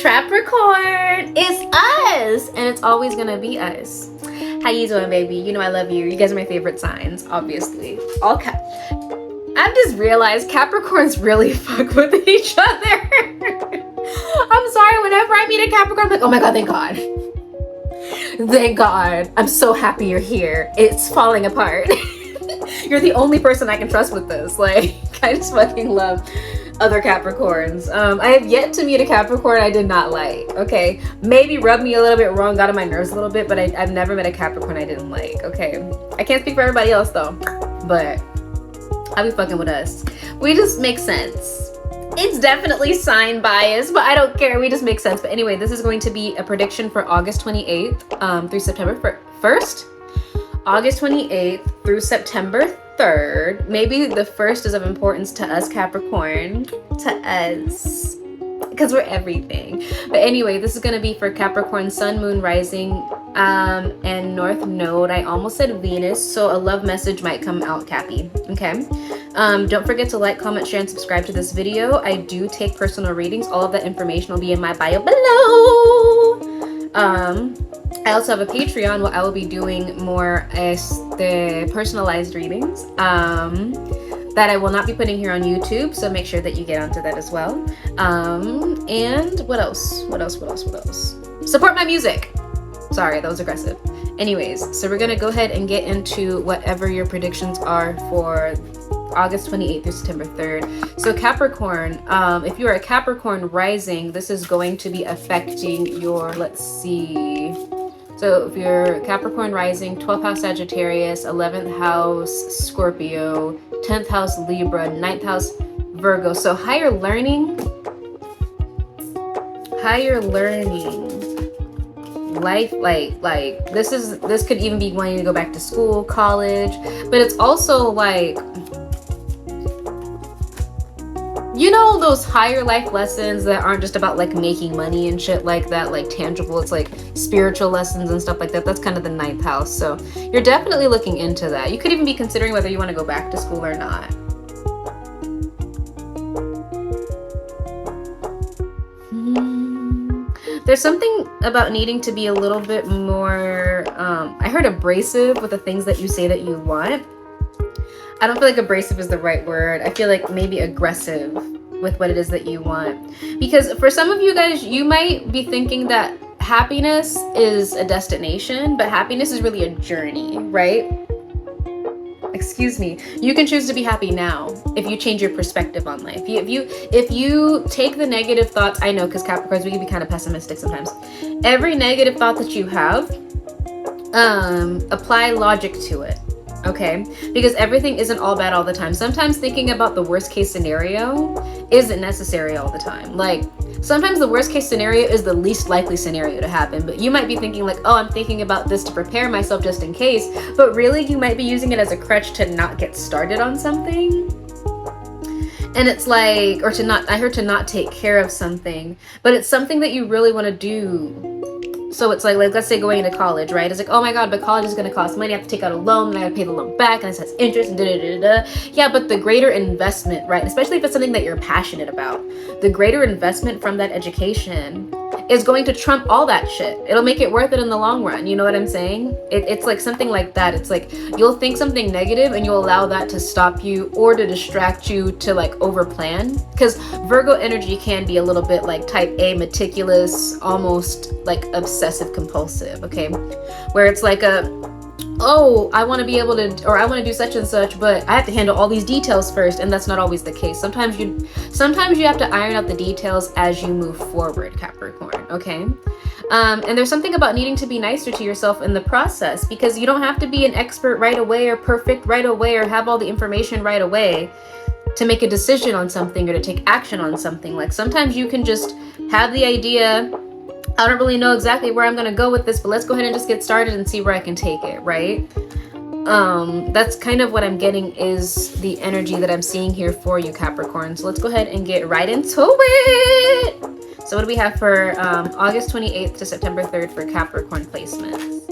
Capricorn. It's us, and it's always gonna be us. How you doing, baby? You know I love you. You guys are my favorite signs, obviously. I've just realized Capricorns really fuck with each other. I'm sorry, whenever I meet a Capricorn, I'm like, oh my god, thank God. Thank God. I'm so happy you're here. It's falling apart. You're the only person I can trust with this. Like, I just fucking love other Capricorns. I have yet to meet a Capricorn I did not like. Okay, maybe rubbed me a little bit wrong, got on my nerves a little bit, but I've never met a Capricorn I didn't like. Okay, I can't speak for everybody else though, but I'll be fucking with us. We just make sense. It's definitely sign bias, but I don't care. We just make sense. But anyway, this is going to be a prediction for August 28th through September 1st. August 28th through September 3rd. Maybe the 1st is of importance to us, Capricorn. To us. Because we're everything. But anyway, this is going to be for Capricorn, Sun, Moon, Rising, and North Node. I almost said Venus, so a love message might come out, Cappy. Okay? Don't forget to like, comment, share, and subscribe to this video. I do take personal readings. All of that information will be in my bio below. I also have a Patreon where I will be doing more the personalized readings that I will not be putting here on YouTube, so make sure that you get onto that as well. And what else? What else? Support my music. Sorry, that was aggressive. Anyways, so we're gonna go ahead and get into whatever your predictions are for August 28th through September 3rd. So Capricorn, if you are a Capricorn rising, this is going to be affecting your, let's see. So if you're Capricorn rising, 12th house Sagittarius, 11th house Scorpio, 10th house Libra, 9th house Virgo. So higher learning, life, like this could even be wanting to go back to school, college, but it's also like, you know, those higher life lessons that aren't just about like making money and shit like that, like tangible. It's like spiritual lessons and stuff like that. That's kind of the 9th house. So you're definitely looking into that. You could even be considering whether you want to go back to school or not. There's something about needing to be a little bit more, I heard abrasive with the things that you say that you want. I don't feel like abrasive is the right word. I feel like maybe aggressive with what it is that you want. Because for some of you guys, you might be thinking that happiness is a destination, but happiness is really a journey, right? Excuse me. You can choose to be happy now if you change your perspective on life. If you take the negative thoughts, I know, because Capricorns, we can be kind of pessimistic sometimes. Every negative thought that you have, apply logic to it. Okay, because everything isn't all bad all the time. Sometimes thinking about the worst case scenario isn't necessary all the time. Like, sometimes the worst case scenario is the least likely scenario to happen, but you might be thinking like, oh, I'm thinking about this to prepare myself just in case, but really you might be using it as a crutch to not get started on something. And it's like, or to not take care of something, but it's something that you really want to do. So it's like, let's say going into college, right? It's like, oh my God, but college is going to cost money. I have to take out a loan, and I got to pay the loan back, and it has interest, and da-da-da-da-da. Yeah, but the greater investment, right? Especially if it's something that you're passionate about, the greater investment from that education is going to trump all that shit. It'll make it worth it in the long run. You know what I'm saying? It's like something like that. It's like you'll think something negative and you'll allow that to stop you or to distract you to like overplan. Because Virgo energy can be a little bit like type A, meticulous, almost like obsessive compulsive, okay? Where it's like oh, I want to be able to, or I want to do such and such, but I have to handle all these details first, and that's not always the case. Sometimes you have to iron out the details as you move forward, Capricorn, okay? And there's something about needing to be nicer to yourself in the process, because you don't have to be an expert right away or perfect right away or have all the information right away to make a decision on something or to take action on something. Like sometimes you can just have the idea, I don't really know exactly where I'm going to go with this, but let's go ahead and just get started and see where I can take it, right? That's kind of what I'm getting is the energy that I'm seeing here for you, Capricorn. So let's go ahead and get right into it. So what do we have for August 28th to September 3rd for Capricorn placements?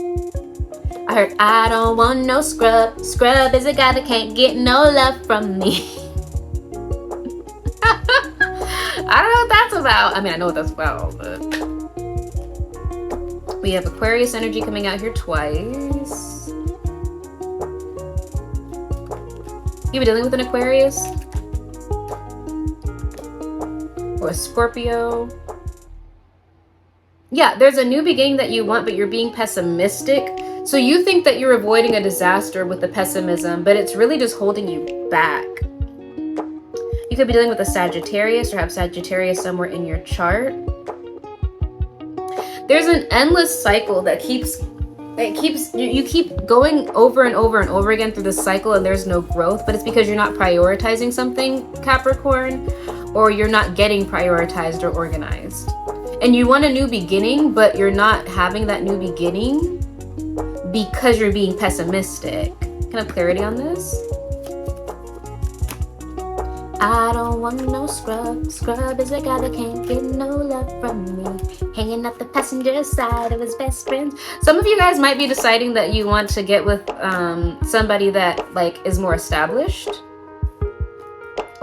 I heard, I don't want no scrub. Scrub is a guy that can't get no love from me. I don't know what that's about? I mean, I know what that's about, but we have Aquarius energy coming out here twice. You be dealing with an Aquarius? Or a Scorpio? Yeah, there's a new beginning that you want, but you're being pessimistic. So you think that you're avoiding a disaster with the pessimism, but it's really just holding you back. You could be dealing with a Sagittarius or have Sagittarius somewhere in your chart. There's an endless cycle that you keep going over and over and over again through this cycle, and there's no growth, but it's because you're not prioritizing something, Capricorn, or you're not getting prioritized or organized. And you want a new beginning, but you're not having that new beginning because you're being pessimistic. Can I have clarity on this? I don't want no scrub. Scrub is a guy that can't get no love from me. Hanging up the passenger side of his best friends. Some of you guys might be deciding that you want to get with somebody that like is more established.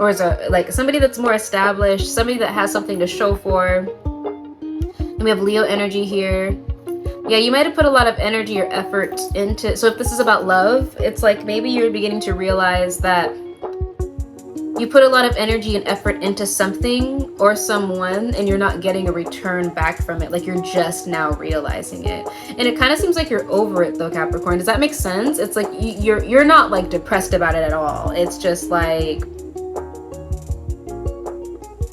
Or is somebody that's more established, somebody that has something to show for. And we have Leo energy here. Yeah, you might have put a lot of energy or effort into, so if this is about love, it's like maybe you're beginning to realize that you put a lot of energy and effort into something or someone and you're not getting a return back from it. Like you're just now realizing it. And it kind of seems like you're over it though, Capricorn. Does that make sense? It's like you're not like depressed about it at all. It's just like,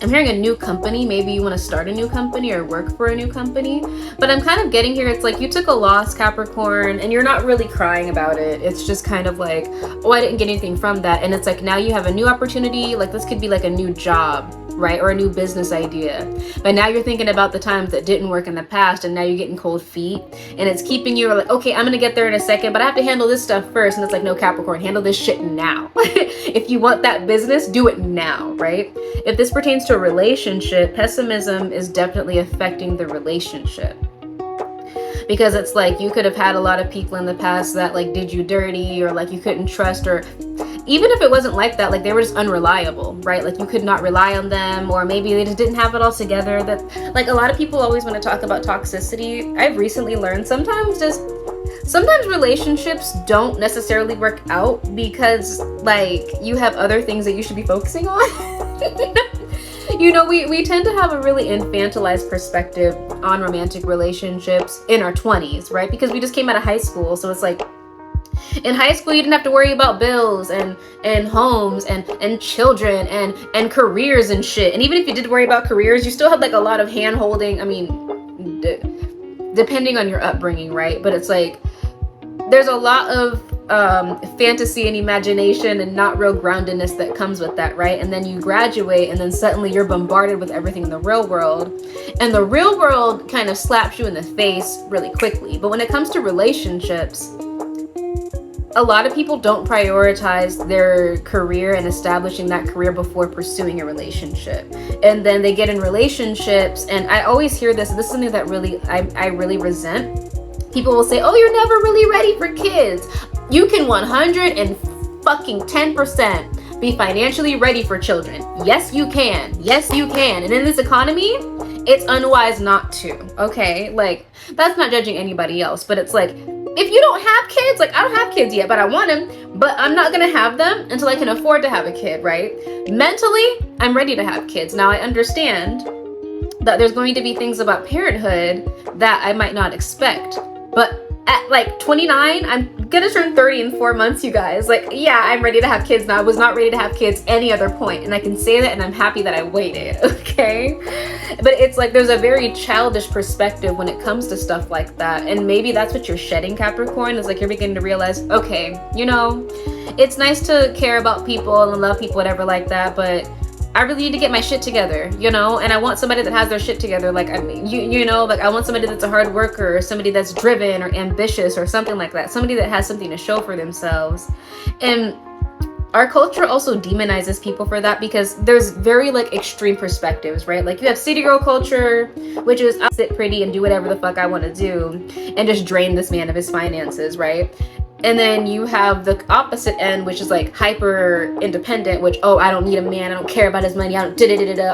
I'm hearing a new company. Maybe you want to start a new company or work for a new company. But I'm kind of getting here, it's like you took a loss, Capricorn, and you're not really crying about it. It's just kind of like, oh, I didn't get anything from that. And it's like now you have a new opportunity. Like this could be like a new job, right? Or a new business idea. But now you're thinking about the times that didn't work in the past and now you're getting cold feet. And it's keeping you like, okay, I'm going to get there in a second, but I have to handle this stuff first. And it's like, no, Capricorn, handle this shit now. If you want that business, do it now, right? If this pertains to a relationship, pessimism is definitely affecting the relationship. Because it's like you could have had a lot of people in the past that like did you dirty or like you couldn't trust, or even if it wasn't like that, like they were just unreliable, right? Like you could not rely on them, or maybe they just didn't have it all together. That like a lot of people always want to talk about toxicity. I've recently learned sometimes relationships don't necessarily work out because like you have other things that you should be focusing on. You know, we tend to have a really infantilized perspective on romantic relationships in our 20s, right? Because we just came out of high school. So it's like, in high school, you didn't have to worry about bills and homes and children and careers and shit. And even if you did worry about careers, you still had like a lot of hand holding. I mean, depending on your upbringing, right? But it's like, there's a lot of fantasy and imagination and not real groundedness that comes with that, right? And then you graduate and then suddenly you're bombarded with everything in the real world. And the real world kind of slaps you in the face really quickly. But when it comes to relationships, a lot of people don't prioritize their career and establishing that career before pursuing a relationship. And then they get in relationships, and I always hear this is something that really I really resent. People will say, oh, you're never really ready for kids. You can 110% be financially ready for children. Yes, you can. Yes, you can. And in this economy, it's unwise not to, okay? Like, that's not judging anybody else, but it's like, if you don't have kids, like I don't have kids yet, but I want them, but I'm not gonna have them until I can afford to have a kid, right? Mentally, I'm ready to have kids. Now I understand that there's going to be things about parenthood that I might not expect, but at like 29, I'm gonna turn 30 in 4 months, you guys. Like, yeah, I'm ready to have kids now. I was not ready to have kids any other point, and I can say that, and I'm happy that I waited, okay? But it's like there's a very childish perspective when it comes to stuff like that, and maybe that's what you're shedding, Capricorn. Is like you're beginning to realize, okay, you know, it's nice to care about people and love people, whatever like that, but I really need to get my shit together, you know? And I want somebody that has their shit together. Like, I mean, you know, like I want somebody that's a hard worker, or somebody that's driven or ambitious or something like that. Somebody that has something to show for themselves. And our culture also demonizes people for that because there's very like extreme perspectives, right? Like you have city girl culture, which is I'll sit pretty and do whatever the fuck I want to do and just drain this man of his finances, right? And then you have the opposite end, which is like hyper independent, which, oh, I don't need a man, I don't care about his money, I don't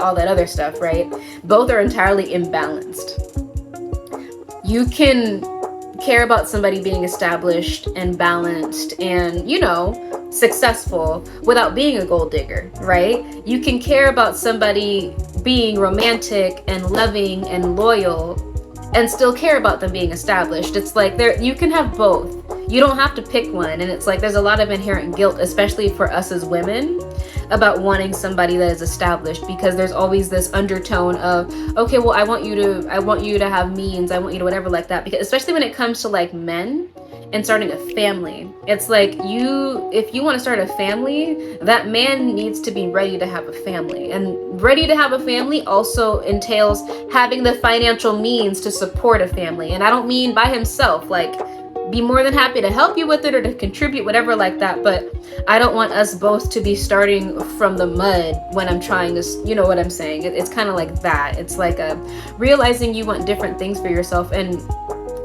all that other stuff, right? Both are entirely imbalanced. You can care about somebody being established and balanced and, you know, successful without being a gold digger, right? You can care about somebody being romantic and loving and loyal and still care about them being established. It's like you can have both. You don't have to pick one. And it's like there's a lot of inherent guilt, especially for us as women, about wanting somebody that is established, because there's always this undertone of, okay, well, I want you to have means, I want you to whatever like that. Because especially when it comes to like men and starting a family, it's like if you want to start a family, that man needs to be ready to have a family. And ready to have a family also entails having the financial means to support a family. And I don't mean by himself, like, be more than happy to help you with it or to contribute, whatever like that. But I don't want us both to be starting from the mud when I'm trying to, you know what I'm saying? It's kind of like that. It's like realizing you want different things for yourself and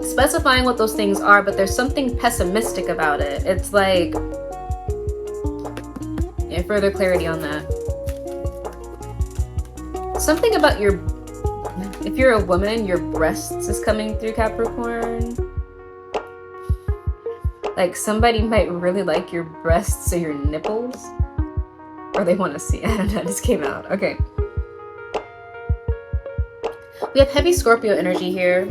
specifying what those things are, but there's something pessimistic about it. It's like, yeah, further clarity on that. Something about if you're a woman, your breasts is coming through, Capricorn. Like somebody might really like your breasts or your nipples, or they want to see. I don't know, it just came out. Okay. We have heavy Scorpio energy here.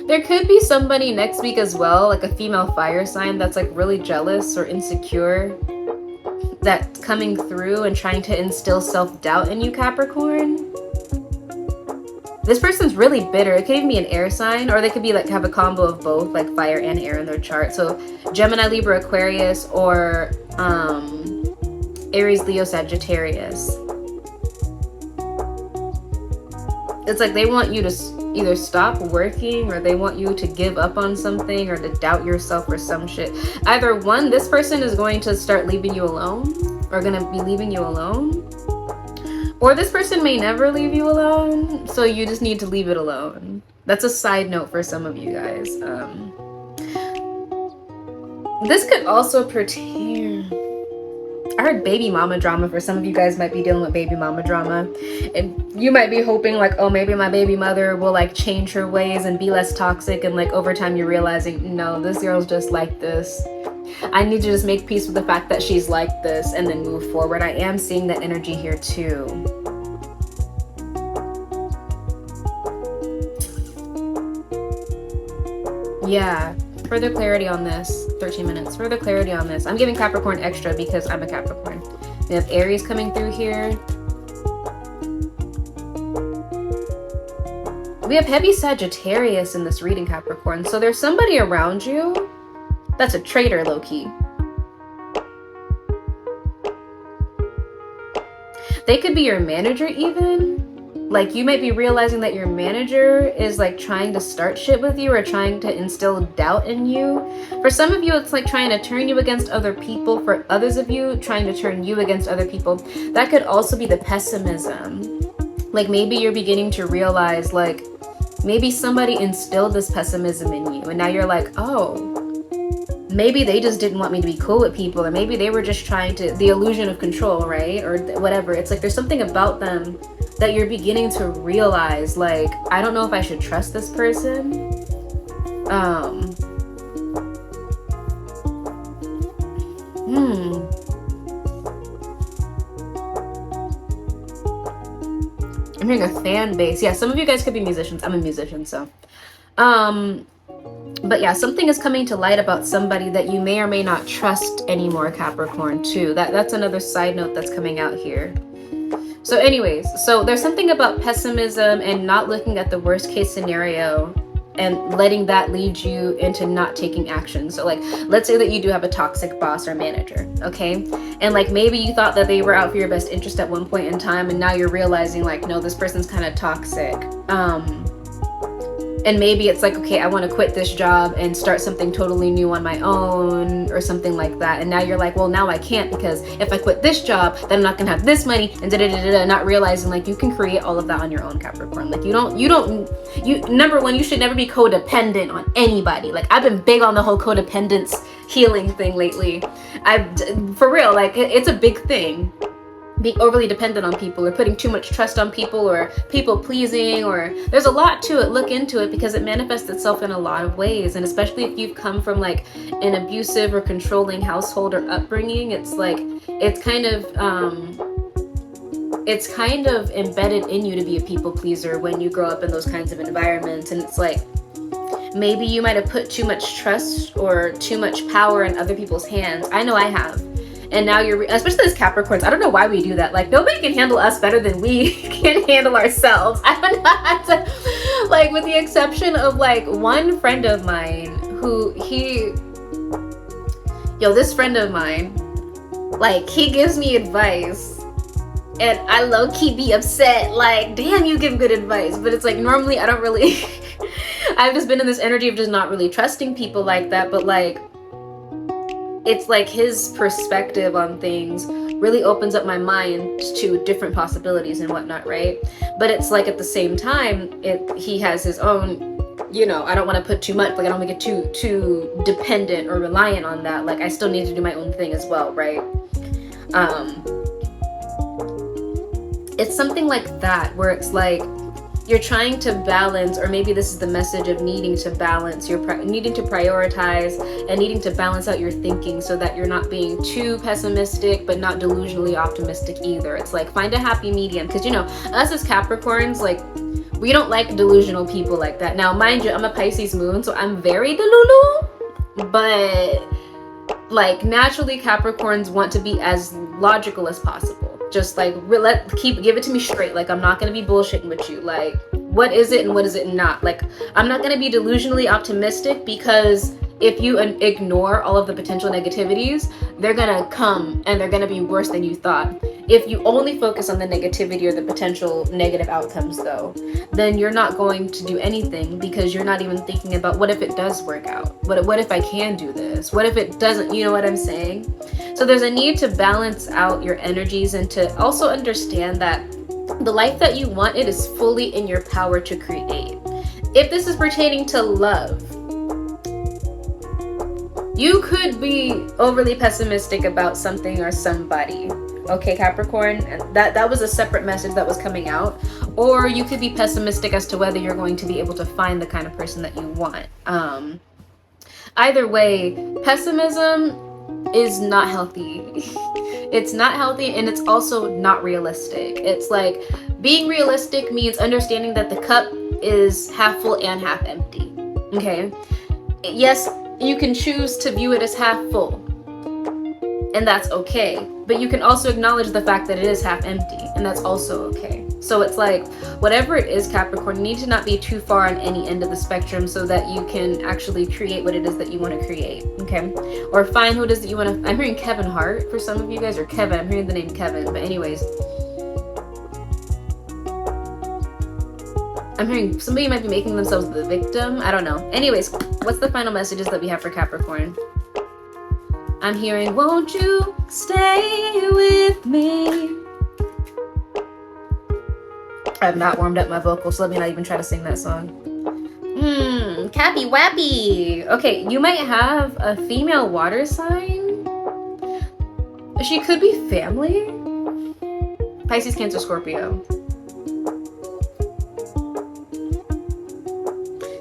There could be somebody next week as well, like a female fire sign that's like really jealous or insecure, that's coming through and trying to instill self-doubt in you, Capricorn. This person's really bitter. It could even be an air sign, or they could be like have a combo of both, like fire and air in their chart. So Gemini, Libra, Aquarius, or Aries, Leo, Sagittarius. It's like they want you to either stop working, or they want you to give up on something, or to doubt yourself or some shit. Either one, this person is going to start leaving you alone, or gonna be leaving you alone. Or this person may never leave you alone, so you just need to leave it alone. That's a side note for some of you guys. This could also pertain... I heard baby mama drama. For some of you guys might be dealing with baby mama drama. And you might be hoping like, oh, maybe my baby mother will like change her ways and be less toxic. And like over time you're realizing, no, this girl's just like this. I need to just make peace with the fact that she's like this and then move forward. I am seeing that energy here too. Yeah, further clarity on this. 13 minutes. Further clarity on this. I'm giving Capricorn extra because I'm a Capricorn. We have Aries coming through here. We have heavy Sagittarius in this reading, Capricorn. So there's somebody around you that's a traitor, low-key. They could be your manager even. Like you might be realizing that your manager is like trying to start shit with you or trying to instill doubt in you. For some of you, it's like trying to turn you against other people. For others of you, trying to turn you against other people. That could also be the pessimism. Like maybe you're beginning to realize like maybe somebody instilled this pessimism in you and now you're like, oh, maybe they just didn't want me to be cool with people, or maybe they were just trying to, the illusion of control, right? Or whatever. It's like there's something about them that you're beginning to realize, like, I don't know if I should trust this person. I'm hearing a fan base. Yeah, some of you guys could be musicians. I'm a musician, so. But yeah, something is coming to light about somebody that you may or may not trust anymore, Capricorn, too. That's another side note that's coming out here. So anyways, so there's something about pessimism and not looking at the worst case scenario and letting that lead you into not taking action. So like, let's say that you do have a toxic boss or manager, okay? And like, maybe you thought that they were out for your best interest at one point in time, and now you're realizing like, no, this person's kind of toxic. And maybe it's like, okay, I want to quit this job and start something totally new on my own or something like that. And now you're like, well, now I can't, because if I quit this job, then I'm not gonna have this money, and not realizing like you can create all of that on your own, Capricorn. Like you number one, you should never be codependent on anybody. Like I've been big on the whole codependence healing thing lately. For real, like it's a big thing. Being overly dependent on people, or putting too much trust on people, or people pleasing, or there's a lot to it. Look into it, because it manifests itself in a lot of ways. And especially if you've come from like an abusive or controlling household or upbringing, it's like it's kind of embedded in you to be a people pleaser when you grow up in those kinds of environments. And it's like maybe you might have put too much trust or too much power in other people's hands. I know I have. And now especially as Capricorns, I don't know why we do that. Like nobody can handle us better than we can handle ourselves. I don't know how to, like, with the exception of like one friend of mine this friend of mine, like he gives me advice and I low-key be upset, like, damn, you give good advice. But it's like normally I don't really, I've just been in this energy of just not really trusting people like that. But like, it's like his perspective on things really opens up my mind to different possibilities and whatnot, right? But it's like at the same time, he has his own, I don't want to put too much, like I don't want to get too dependent or reliant on that. Like I still need to do my own thing as well, right? It's something like that where it's like you're trying to balance, or maybe this is the message of needing to balance, needing to prioritize and needing to balance out your thinking so that you're not being too pessimistic but not delusionally optimistic either. It's like find a happy medium, because us as Capricorns, like we don't like delusional people like that. Now mind you, I'm a Pisces moon, so I'm very delulu, but like naturally Capricorns want to be as logical as possible. Just like give it to me straight. Like I'm not gonna be bullshitting with you. Like what is it and what is it not? Like I'm not gonna be delusionally optimistic, because if you ignore all of the potential negativities, they're gonna come and they're gonna be worse than you thought. If you only focus on the negativity or the potential negative outcomes though, then you're not going to do anything, because you're not even thinking about what if it does work out? What if I can do this? What if it doesn't? You know what I'm saying? So there's a need to balance out your energies and to also understand that the life that you want, it is fully in your power to create. If this is pertaining to love, you could be overly pessimistic about something or somebody. Okay, Capricorn, and that was a separate message that was coming out. Or you could be pessimistic as to whether you're going to be able to find the kind of person that you want. Either way, pessimism is not healthy. It's not healthy, and it's also not realistic. It's like being realistic means understanding that the cup is half full and half empty. Okay? Yes, you can choose to view it as half full, and that's okay. But you can also acknowledge the fact that it is half empty, and that's also okay. So it's like, whatever it is, Capricorn, you need to not be too far on any end of the spectrum so that you can actually create what it is that you want to create, okay? Or find who it is that you want to... I'm hearing Kevin Hart for some of you guys, or Kevin. I'm hearing the name Kevin, but anyways. I'm hearing somebody might be making themselves the victim. I don't know. Anyways, what's the final messages that we have for Capricorn? I'm hearing, won't you stay with me? I've not warmed up my vocals, so let me not even try to sing that song. Cappy Wappy. Okay, you might have a female water sign. She could be family. Pisces, Cancer, Scorpio.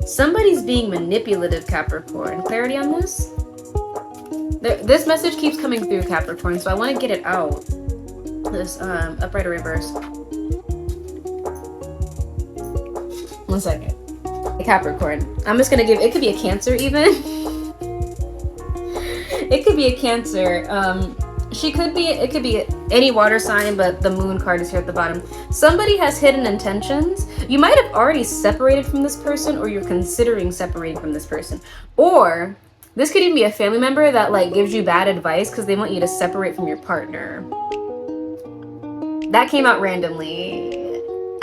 Somebody's being manipulative, Capricorn. Clarity on this? This message keeps coming through, Capricorn, so I want to get it out. This upright or reverse. 1 second. Capricorn. I'm just gonna give, it could be a Cancer even. It could be a Cancer. It could be any water sign, but the moon card is here at the bottom. Somebody has hidden intentions. You might have already separated from this person, or you're considering separating from this person. Or this could even be a family member that like gives you bad advice because they want you to separate from your partner. That came out randomly.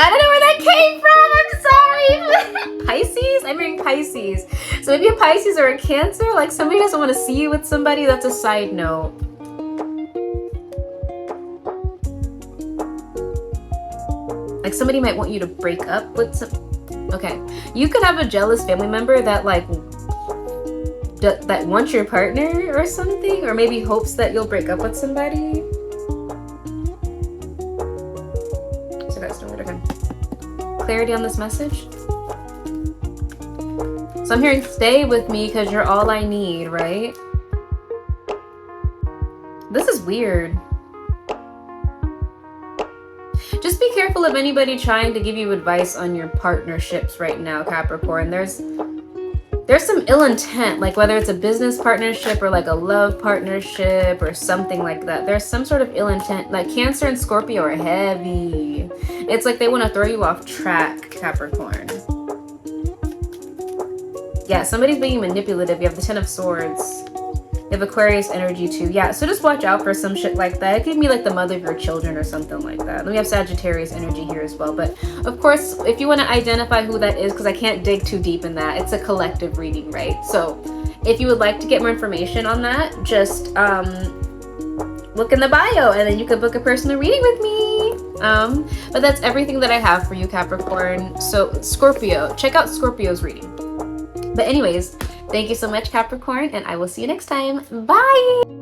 I don't know where that came from. I'm sorry. Pisces? I'm hearing Pisces. So maybe a Pisces or a Cancer. Like somebody doesn't want to see you with somebody. That's a side note. Like somebody might want you to break up with some. Okay, you could have a jealous family member that like that wants your partner or something, or maybe hopes that you'll break up with somebody. So that's no word. Okay. Clarity on this message. So I'm hearing stay with me because you're all I need, right? This is weird. Just be careful of anybody trying to give you advice on your partnerships right now, Capricorn. There's some ill intent, like whether it's a business partnership or like a love partnership or something like that. There's some sort of ill intent. Like Cancer and Scorpio are heavy. It's like they want to throw you off track, Capricorn. Yeah, somebody's being manipulative. You have the Ten of Swords. You have Aquarius energy too. Yeah, so just watch out for some shit like that. It could be like the mother of your children or something like that. And we have Sagittarius energy here as well. But of course, if you want to identify who that is, because I can't dig too deep in that, it's a collective reading, right? So if you would like to get more information on that, just look in the bio and then you can book a personal reading with me. But that's everything that I have for you, Capricorn. So Scorpio, check out Scorpio's reading. But anyways, thank you so much, Capricorn, and I will see you next time. Bye!